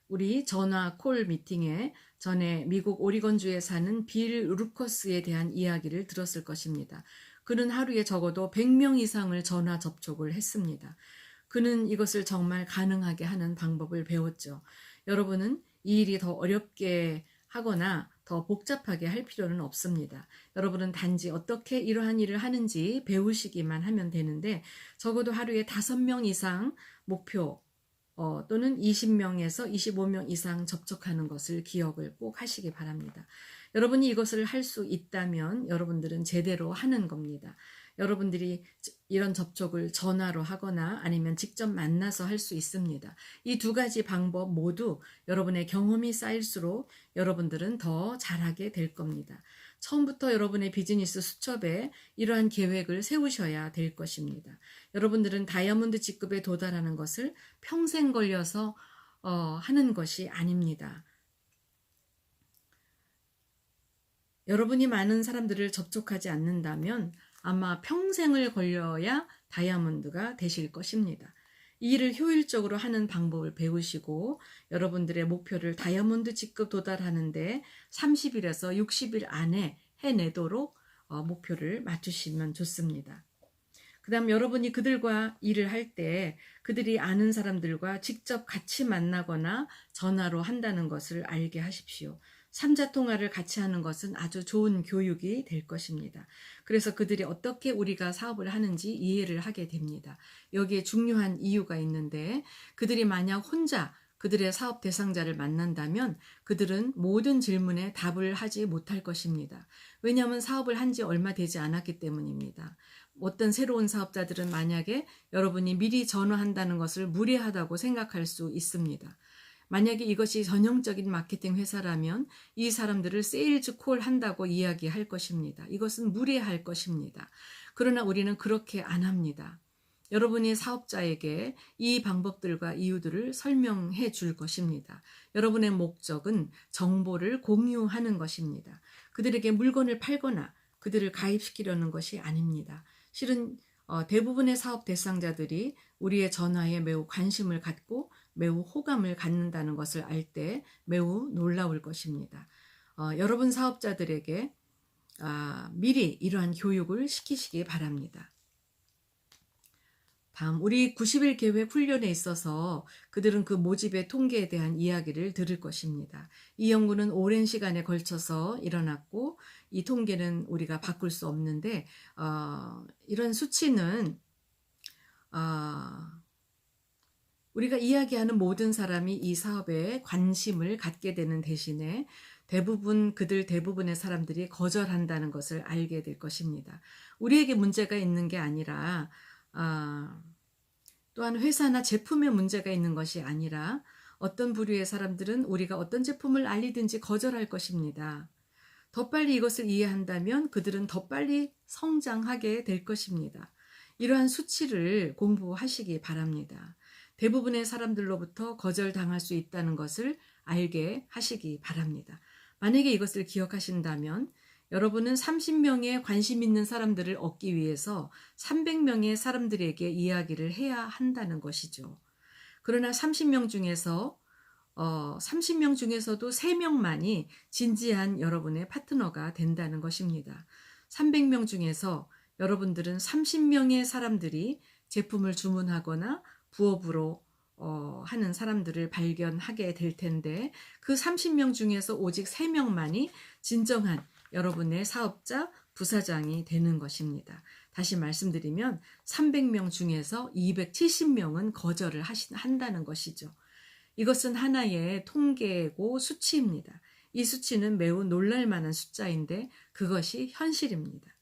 우리 전화 콜 미팅에 전에 미국 오리건주에 사는 빌 루커스에 대한 이야기를 들었을 것입니다. 그는 하루에 적어도 100명 이상을 전화 접촉을 했습니다. 그는 이것을 정말 가능하게 하는 방법을 배웠죠. 여러분은 이 일이 더 어렵게 하거나 더 복잡하게 할 필요는 없습니다. 여러분은 단지 어떻게 이러한 일을 하는지 배우시기만 하면 되는데, 적어도 하루에 5명 이상 목표 또는 20명에서 25명 이상 접촉하는 것을 기억을 꼭 하시기 바랍니다. 여러분이 이것을 할 수 있다면 여러분들은 제대로 하는 겁니다. 여러분들이 이런 접촉을 전화로 하거나 아니면 직접 만나서 할 수 있습니다. 이 2가지 방법 모두 여러분의 경험이 쌓일수록 여러분들은 더 잘하게 될 겁니다. 처음부터 여러분의 비즈니스 수첩에 이러한 계획을 세우셔야 될 것입니다. 여러분들은 다이아몬드 직급에 도달하는 것을 평생 걸려서 하는 것이 아닙니다. 여러분이 많은 사람들을 접촉하지 않는다면 아마 평생을 걸려야 다이아몬드가 되실 것입니다. 이 일을 효율적으로 하는 방법을 배우시고 여러분들의 목표를 다이아몬드 직급 도달하는데 30일에서 60일 안에 해내도록 목표를 맞추시면 좋습니다. 그 다음 여러분이 그들과 일을 할 때 그들이 아는 사람들과 직접 같이 만나거나 전화로 한다는 것을 알게 하십시오. 삼자통화를 같이 하는 것은 아주 좋은 교육이 될 것입니다. 그래서 그들이 어떻게 우리가 사업을 하는지 이해를 하게 됩니다. 여기에 중요한 이유가 있는데 그들이 만약 혼자 그들의 사업 대상자를 만난다면 그들은 모든 질문에 답을 하지 못할 것입니다. 왜냐하면 사업을 한 지 얼마 되지 않았기 때문입니다. 어떤 새로운 사업자들은 만약에 여러분이 미리 전화한다는 것을 무례하다고 생각할 수 있습니다. 만약에 이것이 전형적인 마케팅 회사라면 이 사람들을 세일즈 콜 한다고 이야기할 것입니다. 이것은 무례할 것입니다. 그러나 우리는 그렇게 안 합니다. 여러분이 사업자에게 이 방법들과 이유들을 설명해 줄 것입니다. 여러분의 목적은 정보를 공유하는 것입니다. 그들에게 물건을 팔거나 그들을 가입시키려는 것이 아닙니다. 실은 대부분의 사업 대상자들이 우리의 전화에 매우 관심을 갖고 매우 호감을 갖는다는 것을 알 때 매우 놀라울 것입니다. 여러분 사업자들에게 미리 이러한 교육을 시키시기 바랍니다. 다음 우리 90일 계획 훈련에 있어서 그들은 그 모집의 통계에 대한 이야기를 들을 것입니다. 이 연구는 오랜 시간에 걸쳐서 일어났고 이 통계는 우리가 바꿀 수 없는데 이런 수치는 우리가 이야기하는 모든 사람이 이 사업에 관심을 갖게 되는 대신에 그들 대부분의 사람들이 거절한다는 것을 알게 될 것입니다. 우리에게 문제가 있는 게 아니라 또한 회사나 제품에 문제가 있는 것이 아니라 어떤 부류의 사람들은 우리가 어떤 제품을 알리든지 거절할 것입니다. 더 빨리 이것을 이해한다면 그들은 더 빨리 성장하게 될 것입니다. 이러한 수치를 공부하시기 바랍니다. 대부분의 사람들로부터 거절당할 수 있다는 것을 알게 하시기 바랍니다. 만약에 이것을 기억하신다면 여러분은 30명의 관심 있는 사람들을 얻기 위해서 300명의 사람들에게 이야기를 해야 한다는 것이죠. 그러나 30명 중에서도 3명만이 진지한 여러분의 파트너가 된다는 것입니다. 300명 중에서 여러분들은 30명의 사람들이 제품을 주문하거나 부업으로 하는 사람들을 발견하게 될 텐데 그 30명 중에서 오직 3명만이 진정한 여러분의 사업자, 부사장이 되는 것입니다. 다시 말씀드리면 300명 중에서 270명은 거절을 한다는 것이죠. 이것은 하나의 통계고 수치입니다. 이 수치는 매우 놀랄만한 숫자인데 그것이 현실입니다.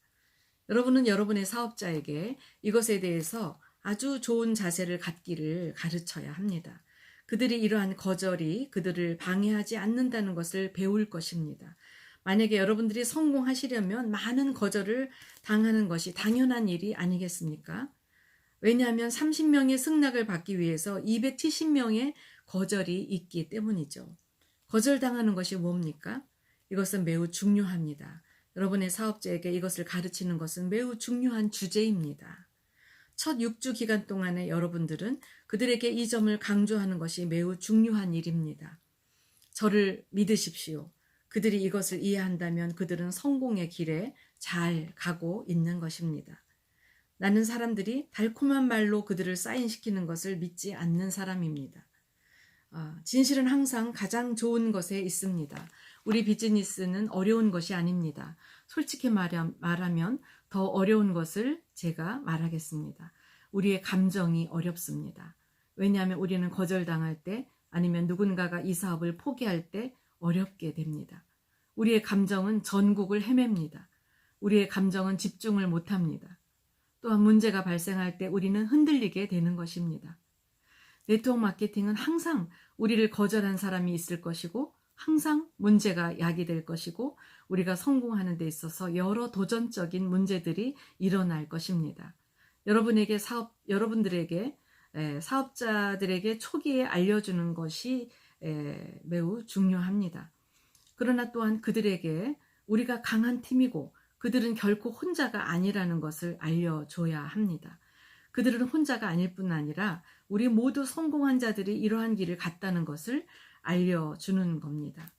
여러분은 여러분의 사업자에게 이것에 대해서 아주 좋은 자세를 갖기를 가르쳐야 합니다. 그들이 이러한 거절이 그들을 방해하지 않는다는 것을 배울 것입니다. 만약에 여러분들이 성공하시려면 많은 거절을 당하는 것이 당연한 일이 아니겠습니까? 왜냐하면 30명의 승낙을 받기 위해서 270명의 거절이 있기 때문이죠. 거절당하는 것이 뭡니까? 이것은 매우 중요합니다. 여러분의 사업자에게 이것을 가르치는 것은 매우 중요한 주제입니다. 첫 6주 기간 동안에 여러분들은 그들에게 이 점을 강조하는 것이 매우 중요한 일입니다. 저를 믿으십시오. 그들이 이것을 이해한다면 그들은 성공의 길에 잘 가고 있는 것입니다. 나는 사람들이 달콤한 말로 그들을 사인시키는 것을 믿지 않는 사람입니다. 진실은 항상 가장 좋은 것에 있습니다. 우리 비즈니스는 어려운 것이 아닙니다. 솔직히 말하면 더 어려운 것을 제가 말하겠습니다. 우리의 감정이 어렵습니다. 왜냐하면 우리는 거절당할 때 아니면 누군가가 이 사업을 포기할 때 어렵게 됩니다. 우리의 감정은 전국을 헤맵니다. 우리의 감정은 집중을 못합니다. 또한 문제가 발생할 때 우리는 흔들리게 되는 것입니다. 네트워크 마케팅은 항상 우리를 거절한 사람이 있을 것이고 항상 문제가 야기될 것이고 우리가 성공하는 데 있어서 여러 도전적인 문제들이 일어날 것입니다. 여러분들에게 사업자들에게 초기에 알려주는 것이 매우 중요합니다. 그러나 또한 그들에게 우리가 강한 팀이고 그들은 결코 혼자가 아니라는 것을 알려줘야 합니다. 그들은 혼자가 아닐 뿐 아니라 우리 모두 성공한 자들이 이러한 길을 갔다는 것을 알려주는 겁니다.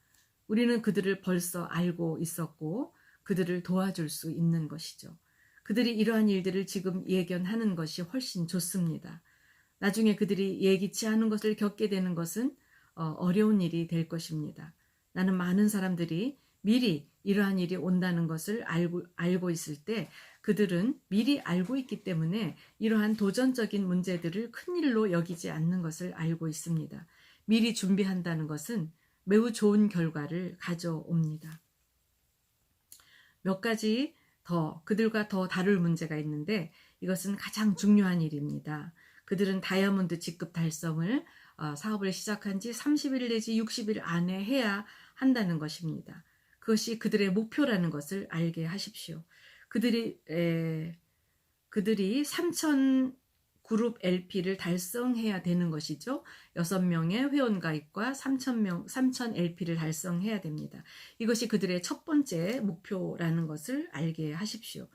우리는 그들을 벌써 알고 있었고 그들을 도와줄 수 있는 것이죠. 그들이 이러한 일들을 지금 예견하는 것이 훨씬 좋습니다. 나중에 그들이 예기치 않은 것을 겪게 되는 것은 어려운 일이 될 것입니다. 나는 많은 사람들이 미리 이러한 일이 온다는 것을 알고 있을 때 그들은 미리 알고 있기 때문에 이러한 도전적인 문제들을 큰일로 여기지 않는 것을 알고 있습니다. 미리 준비한다는 것은 매우 좋은 결과를 가져옵니다. 몇 가지 더 그들과 더 다룰 문제가 있는데 이것은 가장 중요한 일입니다. 그들은 다이아몬드 직급 달성을 사업을 시작한 지 30일 내지 60일 안에 해야 한다는 것입니다. 그것이 그들의 목표라는 것을 알게 하십시오. 그들이 3,000 그룹 LP를 달성해야 되는 것이죠. 6명의 회원가입과 3,000 LP를 달성해야 됩니다. 이것이 그들의 첫 번째 목표라는 것을 알게 하십시오.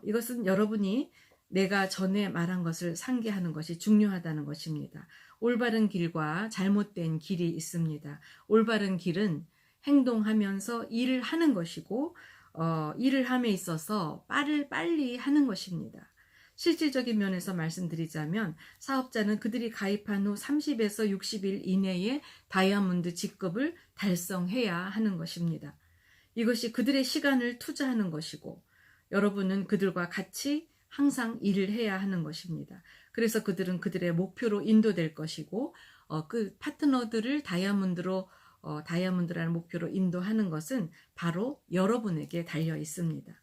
이것은 여러분이 내가 전에 말한 것을 상기하는 것이 중요하다는 것입니다. 올바른 길과 잘못된 길이 있습니다. 올바른 길은 행동하면서 일을 하는 것이고 일을 함에 있어서 빨리 하는 것입니다. 실질적인 면에서 말씀드리자면 사업자는 그들이 가입한 후 30에서 60일 이내에 다이아몬드 직급을 달성해야 하는 것입니다. 이것이 그들의 시간을 투자하는 것이고 여러분은 그들과 같이 항상 일을 해야 하는 것입니다. 그래서 그들은 그들의 목표로 인도될 것이고 그 파트너들을 다이아몬드라는 목표로 인도하는 것은 바로 여러분에게 달려 있습니다.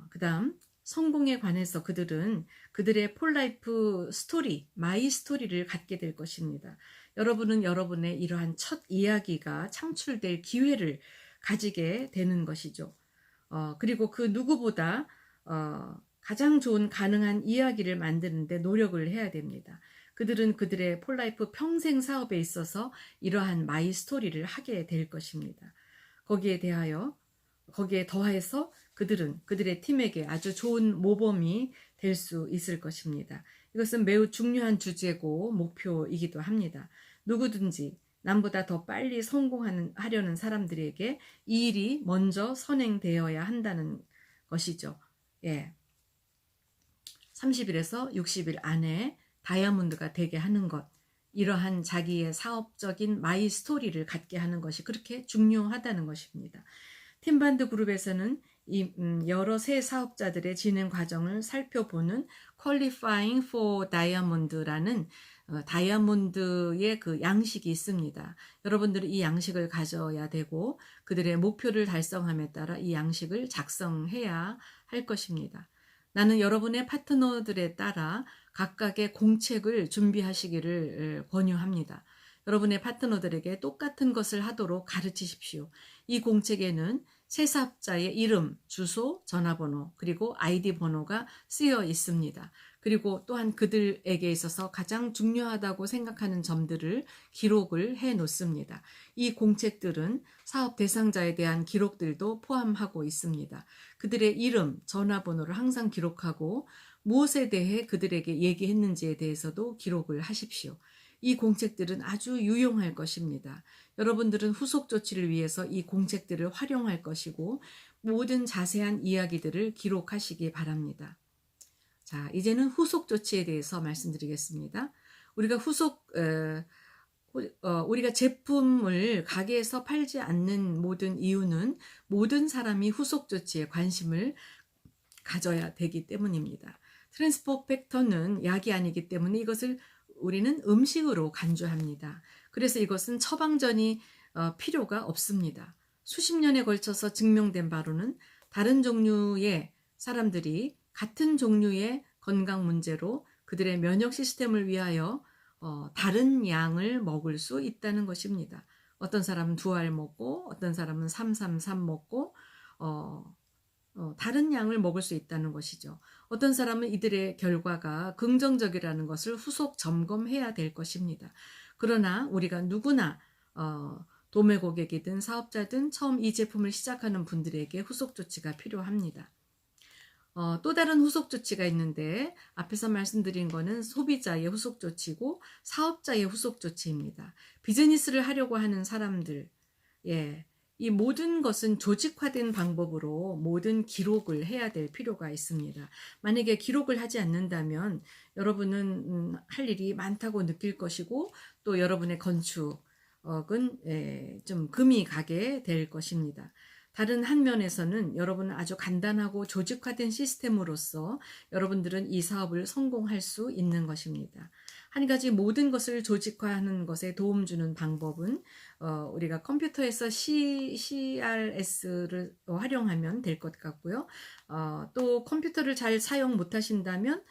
그 다음 성공에 관해서 그들은 그들의 폴라이프 스토리, 마이 스토리를 갖게 될 것입니다. 여러분은 여러분의 이러한 첫 이야기가 창출될 기회를 가지게 되는 것이죠. 그리고 그 누구보다 가장 좋은 가능한 이야기를 만드는데 노력을 해야 됩니다. 그들은 그들의 폴라이프 평생 사업에 있어서 이러한 마이 스토리를 하게 될 것입니다. 거기에 더해서 그들은 그들의 팀에게 아주 좋은 모범이 될 수 있을 것입니다. 이것은 매우 중요한 주제고 목표이기도 합니다. 누구든지 남보다 더 빨리 성공하려는 사람들에게 이 일이 먼저 선행되어야 한다는 것이죠. 30일에서 60일 안에 다이아몬드가 되게 하는 것, 이러한 자기의 사업적인 마이 스토리를 갖게 하는 것이 그렇게 중요하다는 것입니다. 팀반드 그룹에서는 여러 새 사업자들의 진행 과정을 살펴보는 Qualifying for Diamond라는 다이아몬드의 그 양식이 있습니다. 여러분들은 이 양식을 가져야 되고 그들의 목표를 달성함에 따라 이 양식을 작성해야 할 것입니다. 나는 여러분의 파트너들에 따라 각각의 공책을 준비하시기를 권유합니다. 여러분의 파트너들에게 똑같은 것을 하도록 가르치십시오. 이 공책에는 새 사업자의 이름, 주소, 전화번호, 그리고 아이디 번호가 쓰여 있습니다. 그리고 또한 그들에게 있어서 가장 중요하다고 생각하는 점들을 기록을 해 놓습니다. 이 공책들은 사업 대상자에 대한 기록들도 포함하고 있습니다. 그들의 이름, 전화번호를 항상 기록하고 무엇에 대해 그들에게 얘기했는지에 대해서도 기록을 하십시오. 이 공책들은 아주 유용할 것입니다. 여러분들은 후속 조치를 위해서 이 공책들을 활용할 것이고 모든 자세한 이야기들을 기록하시기 바랍니다. 자, 이제는 후속 조치에 대해서 말씀드리겠습니다. 우리가 제품을 가게에서 팔지 않는 모든 이유는 모든 사람이 후속 조치에 관심을 가져야 되기 때문입니다. 트랜스포 팩터는 약이 아니기 때문에 이것을 우리는 음식으로 간주합니다. 그래서 이것은 처방전이 필요가 없습니다. 수십 년에 걸쳐서 증명된 바로는 다른 종류의 사람들이 같은 종류의 건강 문제로 그들의 면역 시스템을 위하여 다른 양을 먹을 수 있다는 것입니다. 어떤 사람은 2알 먹고 어떤 사람은 333 먹고 다른 양을 먹을 수 있다는 것이죠. 어떤 사람은 이들의 결과가 긍정적이라는 것을 후속 점검해야 될 것입니다. 그러나 우리가 누구나 도매 고객이든 사업자든 처음 이 제품을 시작하는 분들에게 후속 조치가 필요합니다. 또 다른 후속 조치가 있는데 앞에서 말씀드린 거는 소비자의 후속 조치고 사업자의 후속 조치입니다. 비즈니스를 하려고 하는 사람들, 이 모든 것은 조직화된 방법으로 모든 기록을 해야 될 필요가 있습니다. 만약에 기록을 하지 않는다면 여러분은 할 일이 많다고 느낄 것이고 또 여러분의 건축은 좀 금이 가게 될 것입니다. 다른 한 면에서는 여러분은 아주 간단하고 조직화된 시스템으로서 여러분들은 이 사업을 성공할 수 있는 것입니다. 한 가지 모든 것을 조직화하는 것에 도움 주는 방법은 우리가 컴퓨터에서 CRS를 활용하면 될 것 같고요. 또 컴퓨터를 잘 사용 못하신다면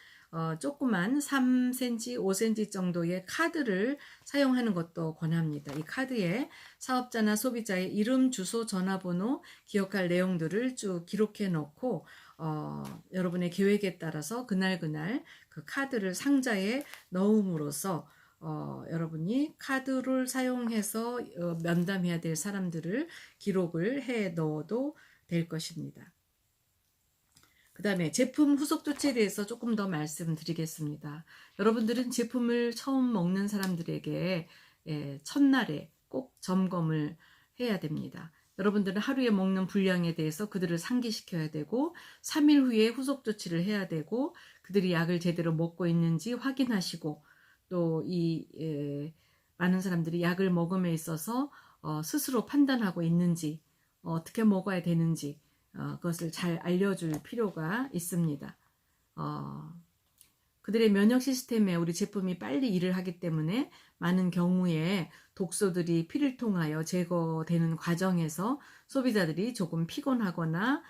조그만 3cm, 5cm 정도의 카드를 사용하는 것도 권합니다. 이 카드에 사업자나 소비자의 이름, 주소, 전화번호, 기억할 내용들을 쭉 기록해 놓고 여러분의 계획에 따라서 그날 그 카드를 상자에 넣음으로써 여러분이 카드를 사용해서 면담해야 될 사람들을 기록을 해 넣어도 될 것입니다. 그 다음에 제품 후속 조치에 대해서 조금 더 말씀드리겠습니다. 여러분들은 제품을 처음 먹는 사람들에게 첫날에 꼭 점검을 해야 됩니다. 여러분들은 하루에 먹는 분량에 대해서 그들을 상기시켜야 되고 3일 후에 후속 조치를 해야 되고 그들이 약을 제대로 먹고 있는지 확인하시고 또 많은 사람들이 약을 먹음에 있어서 스스로 판단하고 있는지 어떻게 먹어야 되는지 그것을 잘 알려줄 필요가 있습니다. 그들의 면역 시스템에 우리 제품이 빨리 일을 하기 때문에 많은 경우에 독소들이 피를 통하여 제거되는 과정에서 소비자들이 조금 피곤하거나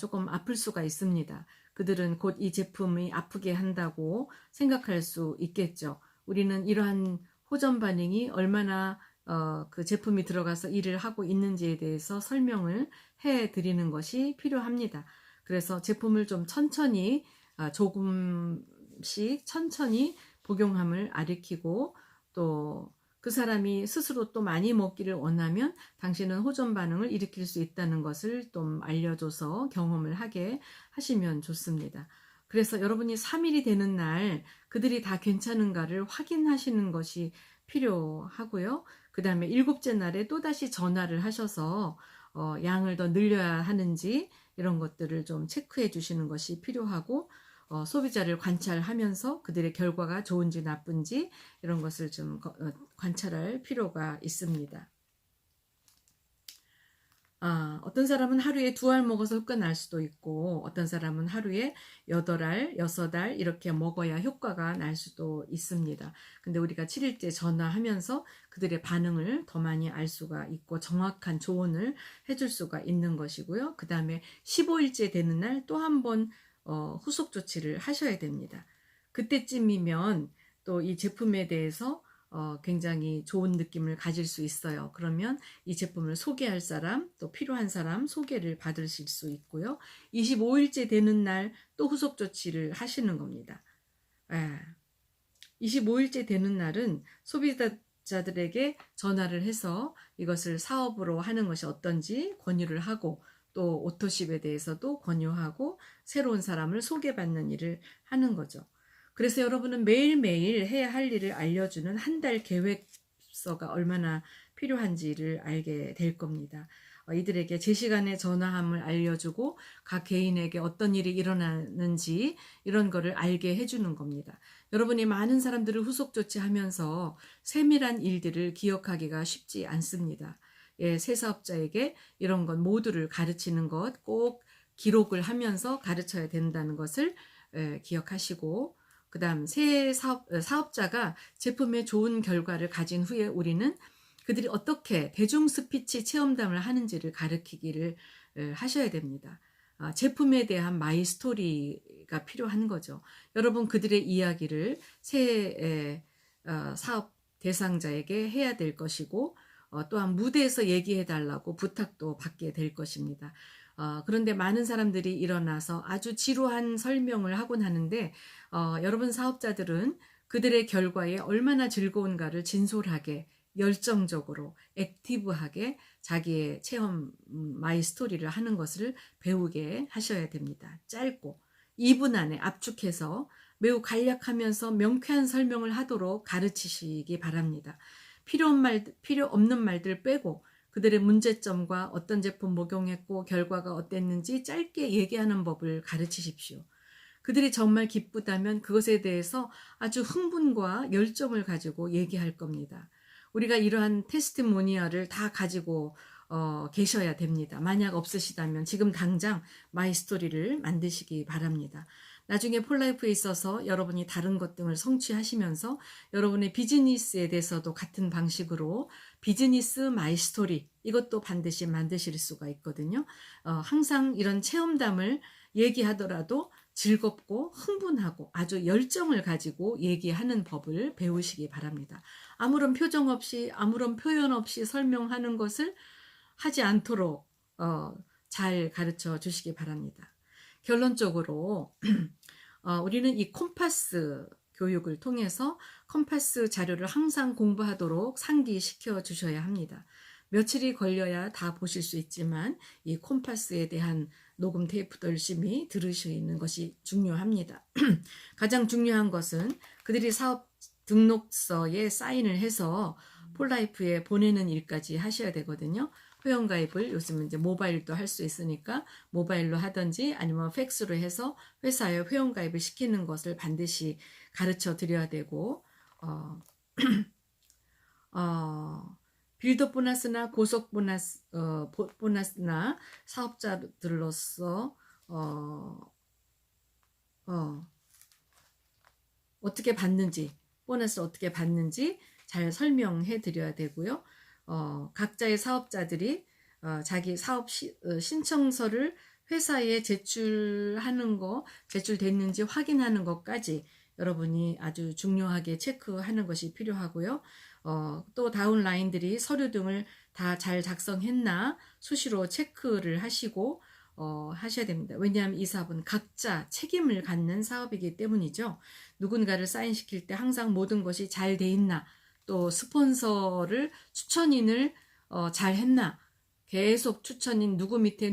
조금 아플 수가 있습니다. 그들은 곧 이 제품이 아프게 한다고 생각할 수 있겠죠. 우리는 이러한 호전 반응이 얼마나 그 제품이 들어가서 일을 하고 있는지에 대해서 설명을 해 드리는 것이 필요합니다. 그래서 제품을 좀 천천히 조금씩 천천히 복용함을 가르치고 또 그 사람이 스스로 또 많이 먹기를 원하면 당신은 호전 반응을 일으킬 수 있다는 것을 좀 알려줘서 경험을 하게 하시면 좋습니다. 그래서 여러분이 3일이 되는 날 그들이 다 괜찮은가를 확인하시는 것이 필요하고요. 그 다음에 7째 날에 또다시 전화를 하셔서 양을 더 늘려야 하는지 이런 것들을 좀 체크해 주시는 것이 필요하고 소비자를 관찰하면서 그들의 결과가 좋은지 나쁜지 이런 것을 좀 관찰할 필요가 있습니다. 어떤 사람은 하루에 2알 먹어서 효과 날 수도 있고 어떤 사람은 하루에 8알, 6알 이렇게 먹어야 효과가 날 수도 있습니다. 근데 우리가 7일째 전화하면서 그들의 반응을 더 많이 알 수가 있고 정확한 조언을 해줄 수가 있는 것이고요. 그 다음에 15일째 되는 날 또 한 번 후속 조치를 하셔야 됩니다. 그때쯤이면 또 이 제품에 대해서 굉장히 좋은 느낌을 가질 수 있어요. 그러면 이 제품을 소개할 사람, 또 필요한 사람 소개를 받으실 수 있고요. 25일째 되는 날 또 후속 조치를 하시는 겁니다. 25일째 되는 날은 소비자들에게 전화를 해서 이것을 사업으로 하는 것이 어떤지 권유를 하고 또 오토십에 대해서도 권유하고 새로운 사람을 소개받는 일을 하는 거죠. 그래서 여러분은 매일매일 해야 할 일을 알려주는 한 달 계획서가 얼마나 필요한지를 알게 될 겁니다. 이들에게 제 시간에 전화함을 알려주고 각 개인에게 어떤 일이 일어나는지 이런 거를 알게 해주는 겁니다. 여러분이 많은 사람들을 후속 조치하면서 세밀한 일들을 기억하기가 쉽지 않습니다. 새 사업자에게 이런 것 모두를 가르치는 것 꼭 기록을 하면서 가르쳐야 된다는 것을 기억하시고 그 다음 새 사업자가 제품의 좋은 결과를 가진 후에 우리는 그들이 어떻게 대중 스피치 체험담을 하는지를 가르치기를 하셔야 됩니다. 제품에 대한 마이 스토리가 필요한 거죠. 여러분 그들의 이야기를 새 사업 대상자에게 해야 될 것이고 또한 무대에서 얘기해 달라고 부탁도 받게 될 것입니다. 그런데 많은 사람들이 일어나서 아주 지루한 설명을 하곤 하는데 여러분 사업자들은 그들의 결과에 얼마나 즐거운가를 진솔하게 열정적으로 액티브하게 자기의 체험 마이 스토리를 하는 것을 배우게 하셔야 됩니다. 짧고 2분 안에 압축해서 매우 간략하면서 명쾌한 설명을 하도록 가르치시기 바랍니다. 필요 없는 말들 빼고 그들의 문제점과 어떤 제품 목용했고 결과가 어땠는지 짧게 얘기하는 법을 가르치십시오. 그들이 정말 기쁘다면 그것에 대해서 아주 흥분과 열정을 가지고 얘기할 겁니다. 우리가 이러한 테스티모니얼을 다 가지고 계셔야 됩니다. 만약 없으시다면 지금 당장 마이 스토리를 만드시기 바랍니다. 나중에 폴라이프에 있어서 여러분이 다른 것 등을 성취하시면서 여러분의 비즈니스에 대해서도 같은 방식으로 비즈니스 마이 스토리, 이것도 반드시 만드실 수가 있거든요. 항상 이런 체험담을 얘기하더라도 즐겁고 흥분하고 아주 열정을 가지고 얘기하는 법을 배우시기 바랍니다. 아무런 표정 없이, 아무런 표현 없이 설명하는 것을 하지 않도록 잘 가르쳐 주시기 바랍니다. 결론적으로 우리는 이 콤파스 교육을 통해서 컴파스 자료를 항상 공부하도록 상기시켜 주셔야 합니다. 며칠이 걸려야 다 보실 수 있지만 이 콤파스에 대한 녹음 테이프도 열심히 들으시는 것이 중요합니다. 가장 중요한 것은 그들이 사업 등록서에 사인을 해서 폴라이프에 보내는 일까지 하셔야 되거든요. 회원가입을 요즘은 이제 모바일도 할 수 있으니까 모바일로 하든지 아니면 팩스로 해서 회사에 회원가입을 시키는 것을 반드시 가르쳐 드려야 되고 빌더 보너스나 고속 보너스, 보너스나 사업자들로서 어떻게 받는지, 보너스 어떻게 받는지 잘 설명해 드려야 되고요. 각자의 사업자들이 자기 사업 신청서를 회사에 제출하는 거, 제출됐는지 확인하는 것까지 여러분이 아주 중요하게 체크하는 것이 필요하고요. 또 다운라인들이 서류 등을 다 잘 작성했나 수시로 체크를 하시고 하셔야 됩니다. 왜냐하면 이 사업은 각자 책임을 갖는 사업이기 때문이죠. 누군가를 사인시킬 때 항상 모든 것이 잘 돼 있나, 또 스폰서를 추천인을 잘 했나, 계속 추천인 누구 밑에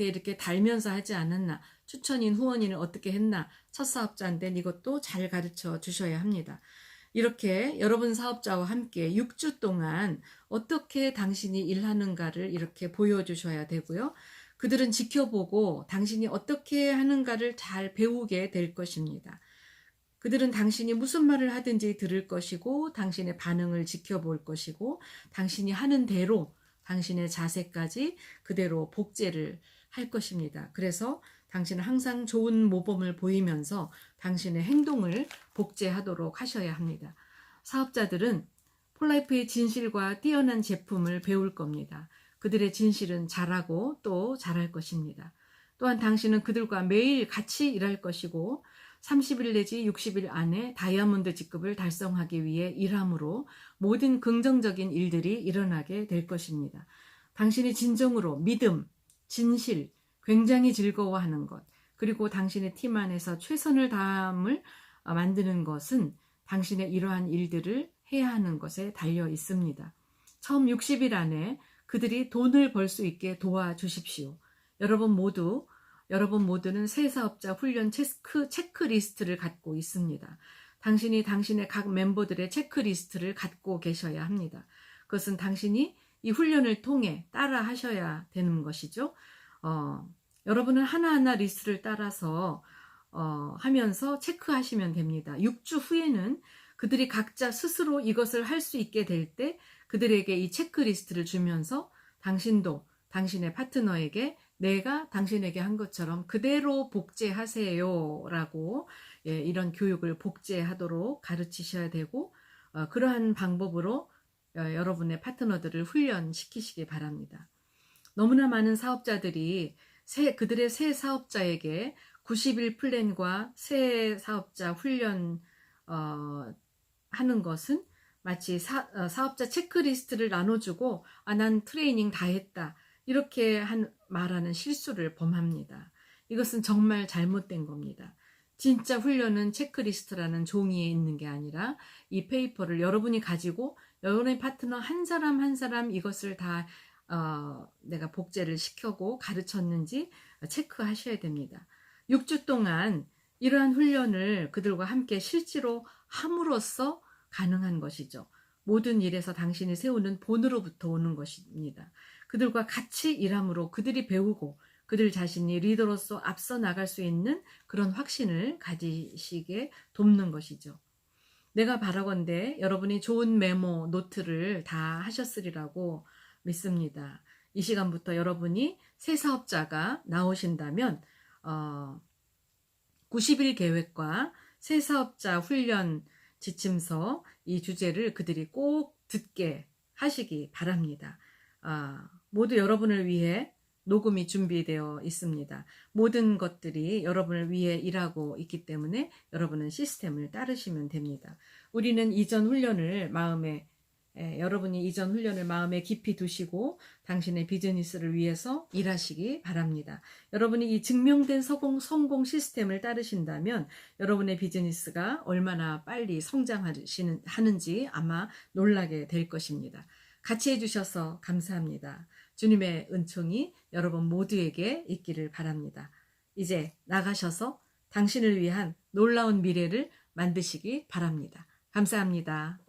이렇게 달면서 하지 않았나, 추천인 후원인을 어떻게 했나, 첫 사업자인데 이것도 잘 가르쳐 주셔야 합니다. 이렇게 여러분 사업자와 함께 6주 동안 어떻게 당신이 일하는가를 이렇게 보여주셔야 되고요. 그들은 지켜보고 당신이 어떻게 하는가를 잘 배우게 될 것입니다. 그들은 당신이 무슨 말을 하든지 들을 것이고 당신의 반응을 지켜볼 것이고 당신이 하는 대로 당신의 자세까지 그대로 복제를 할 것입니다. 그래서 당신은 항상 좋은 모범을 보이면서 당신의 행동을 복제하도록 하셔야 합니다. 사업자들은 폴라이프의 진실과 뛰어난 제품을 배울 겁니다. 그들의 진실은 잘하고 또 잘할 것입니다. 또한 당신은 그들과 매일 같이 일할 것이고 30일 내지 60일 안에 다이아몬드 직급을 달성하기 위해 일함으로 모든 긍정적인 일들이 일어나게 될 것입니다. 당신이 진정으로 믿음, 진실, 굉장히 즐거워하는 것, 그리고 당신의 팀 안에서 최선을 다함을 만드는 것은 당신의 이러한 일들을 해야 하는 것에 달려 있습니다. 처음 60일 안에 그들이 돈을 벌 수 있게 도와주십시오. 여러분 모두는 새 사업자 훈련 체크리스트를 갖고 있습니다. 당신이 당신의 각 멤버들의 체크리스트를 갖고 계셔야 합니다. 그것은 당신이 이 훈련을 통해 따라 하셔야 되는 것이죠. 여러분은 하나하나 리스트를 따라서 하면서 체크하시면 됩니다. 6주 후에는 그들이 각자 스스로 이것을 할 수 있게 될 때 그들에게 이 체크리스트를 주면서 당신도 당신의 파트너에게 내가 당신에게 한 것처럼 그대로 복제하세요 라고 이런 교육을 복제하도록 가르치셔야 되고 그러한 방법으로 여러분의 파트너들을 훈련시키시기 바랍니다. 너무나 많은 사업자들이 그들의 새 사업자에게 90일 플랜과 새 사업자 훈련 하는 것은 마치 사업자 체크리스트를 나눠주고 난 트레이닝 다 했다 이렇게 말하는 실수를 범합니다. 이것은 정말 잘못된 겁니다. 진짜 훈련은 체크리스트라는 종이에 있는 게 아니라 이 페이퍼를 여러분이 가지고 여러분의 파트너 한 사람 한 사람 이것을 다 내가 복제를 시켜고 가르쳤는지 체크하셔야 됩니다. 6주 동안 이러한 훈련을 그들과 함께 실제로 함으로써 가능한 것이죠. 모든 일에서 당신이 세우는 본으로부터 오는 것입니다. 그들과 같이 일함으로 그들이 배우고 그들 자신이 리더로서 앞서 나갈 수 있는 그런 확신을 가지시게 돕는 것이죠. 내가 바라건대 여러분이 좋은 메모, 노트를 다 하셨으리라고 믿습니다. 이 시간부터 여러분이 새 사업자가 나오신다면 90일 계획과 새 사업자 훈련 지침서 이 주제를 그들이 꼭 듣게 하시기 바랍니다. 모두 여러분을 위해 녹음이 준비되어 있습니다. 모든 것들이 여러분을 위해 일하고 있기 때문에 여러분은 시스템을 따르시면 됩니다. 우리는 여러분이 이전 훈련을 마음에 깊이 두시고 당신의 비즈니스를 위해서 일하시기 바랍니다. 여러분이 이 증명된 성공 시스템을 따르신다면 여러분의 비즈니스가 얼마나 빨리 성장하는지 아마 놀라게 될 것입니다. 같이 해주셔서 감사합니다. 주님의 은총이 여러분 모두에게 있기를 바랍니다. 이제 나가셔서 당신을 위한 놀라운 미래를 만드시기 바랍니다. 감사합니다.